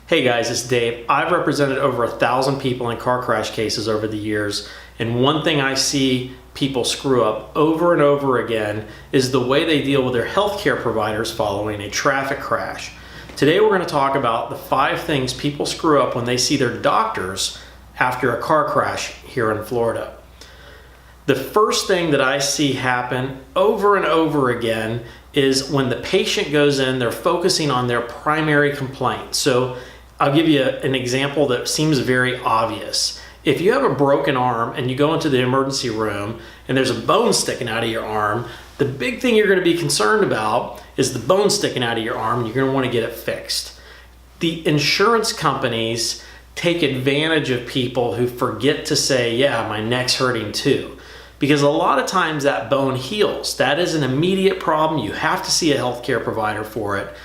Hey guys, it's Dave. I've represented over 1,000 people in car crash cases over the years, and one thing I see people screw up over and over again is the way they deal with their healthcare providers following a traffic crash. Today we're going to talk about the 5 things people screw up when they see their doctors after a car crash here in Florida. The first thing that I see happen over and over again is when the patient goes in, they're focusing on their primary complaint. So I'll give you an example that seems very obvious. If you have a broken arm and you go into the emergency room and there's a bone sticking out of your arm, the big thing you're going to be concerned about is the bone sticking out of your arm, and you're going to want to get it fixed. The insurance companies take advantage of people who forget to say, yeah, my neck's hurting too. Because a lot of times that bone heals. That is an immediate problem. You have to see a healthcare provider for it.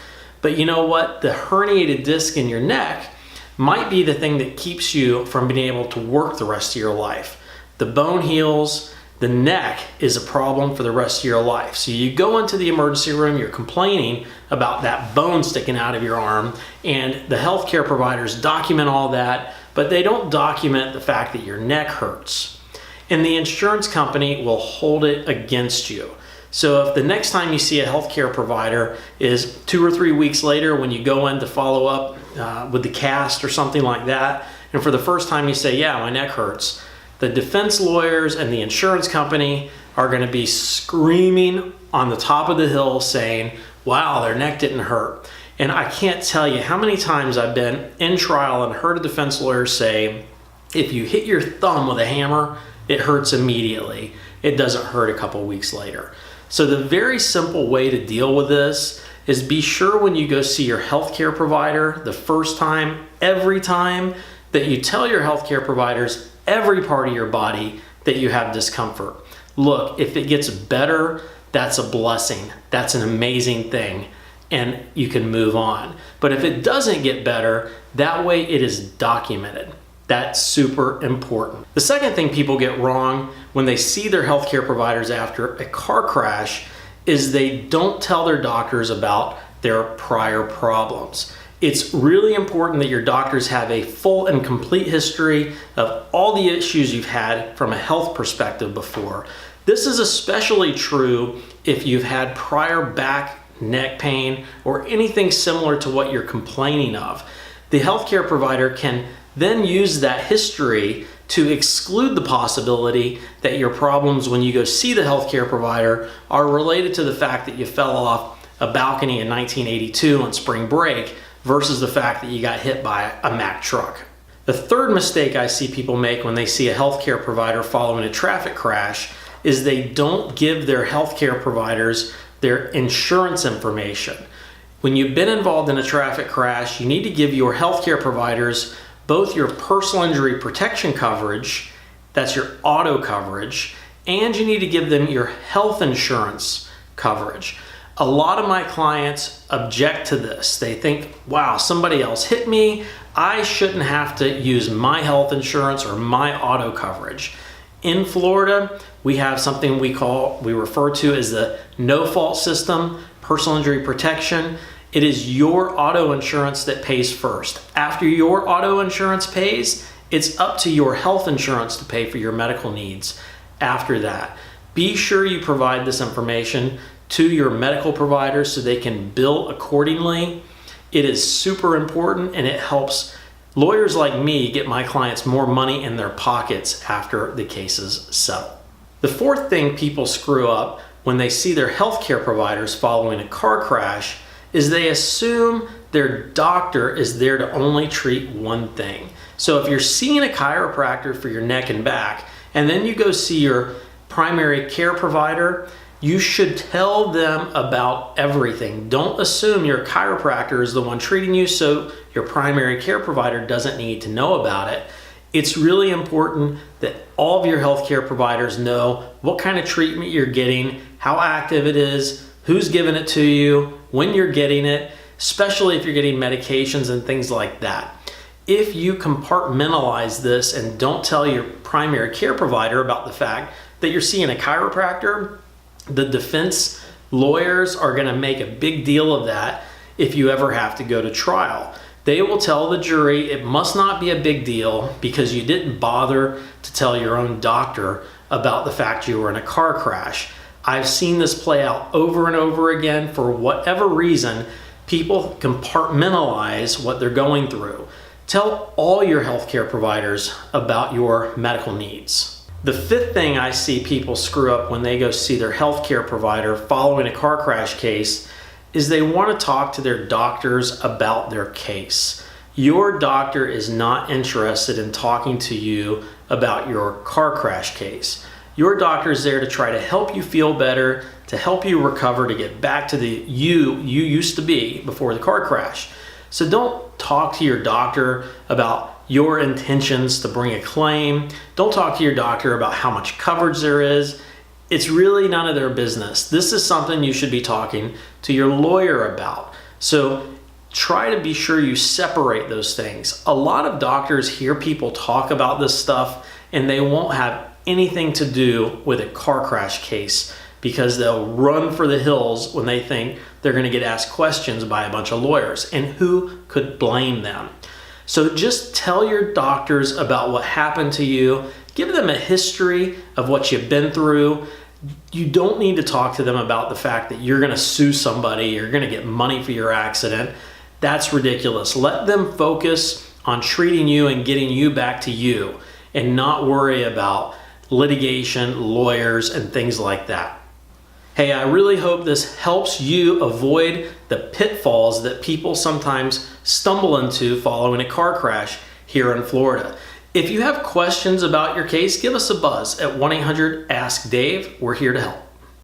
But you know what? The herniated disc in your neck might be the thing that keeps you from being able to work the rest of your life. The bone heals, the neck is a problem for the rest of your life. So you go into the emergency room, you're complaining about that bone sticking out of your arm, and the healthcare providers document all that, but they don't document the fact that your neck hurts. And the insurance company will hold it against you. So if the next time you see a healthcare provider is 2 or 3 weeks later when you go in to follow up with the cast or something like that, and for the first time you say, yeah, my neck hurts, the defense lawyers and the insurance company are going to be screaming on the top of the hill saying, wow, their neck didn't hurt. And I can't tell you how many times I've been in trial and heard a defense lawyer say, if you hit your thumb with a hammer, it hurts immediately. It doesn't hurt a couple weeks later. So the very simple way to deal with this is be sure when you go see your healthcare provider the first time, every time, that you tell your healthcare providers every part of your body that you have discomfort. Look, if it gets better, that's a blessing. That's an amazing thing, and you can move on. But if it doesn't get better, that way it is documented. That's super important. The second thing people get wrong when they see their healthcare providers after a car crash is they don't tell their doctors about their prior problems. It's really important that your doctors have a full and complete history of all the issues you've had from a health perspective before. This is especially true if you've had prior back, neck pain, or anything similar to what you're complaining of. The healthcare provider can then use that history to exclude the possibility that your problems when you go see the healthcare provider are related to the fact that you fell off a balcony in 1982 on spring break versus the fact that you got hit by a Mack truck. The third mistake I see people make when they see a healthcare provider following a traffic crash is they don't give their healthcare providers their insurance information. When you've been involved in a traffic crash, you need to give your healthcare providers both your personal injury protection coverage, that's your auto coverage, and you need to give them your health insurance coverage. A lot of my clients object to this. They think, wow, somebody else hit me. I shouldn't have to use my health insurance or my auto coverage. In Florida, we have something we refer to as the no-fault system, personal injury protection. It is your auto insurance that pays first. After your auto insurance pays, it's up to your health insurance to pay for your medical needs after that. Be sure you provide this information to your medical providers so they can bill accordingly. It is super important, and it helps lawyers like me get my clients more money in their pockets after the cases settle. The fourth thing people screw up when they see their healthcare providers following a car crash is they assume their doctor is there to only treat one thing. So if you're seeing a chiropractor for your neck and back, and then you go see your primary care provider, you should tell them about everything. Don't assume your chiropractor is the one treating you, so your primary care provider doesn't need to know about it. It's really important that all of your healthcare providers know what kind of treatment you're getting, how active it is, who's giving it to you, when you're getting it, especially if you're getting medications and things like that. If you compartmentalize this and don't tell your primary care provider about the fact that you're seeing a chiropractor, the defense lawyers are going to make a big deal of that, if you ever have to go to trial. They will tell the jury it must not be a big deal because you didn't bother to tell your own doctor about the fact you were in a car crash. I've seen this play out over and over again. For whatever reason, people compartmentalize what they're going through. Tell all your healthcare providers about your medical needs. The fifth thing I see people screw up when they go see their healthcare provider following a car crash case is they want to talk to their doctors about their case. Your doctor is not interested in talking to you about your car crash case. Your doctor is there to try to help you feel better, to help you recover, to get back to the you used to be before the car crash. So don't talk to your doctor about your intentions to bring a claim. Don't talk to your doctor about how much coverage there is. It's really none of their business. This is something you should be talking to your lawyer about. So try to be sure you separate those things. A lot of doctors hear people talk about this stuff and they won't have anything to do with a car crash case because they'll run for the hills when they think they're going to get asked questions by a bunch of lawyers. And who could blame them? So just tell your doctors about what happened to you. Give them a history of what you've been through. You don't need to talk to them about the fact that you're going to sue somebody, you're going to get money for your accident. That's ridiculous. Let them focus on treating you and getting you back to you and not worry about litigation, lawyers, and things like that. Hey, I really hope this helps you avoid the pitfalls that people sometimes stumble into following a car crash here in Florida. If you have questions about your case, give us a buzz at 1-800-ASK-DAVE. We're here to help.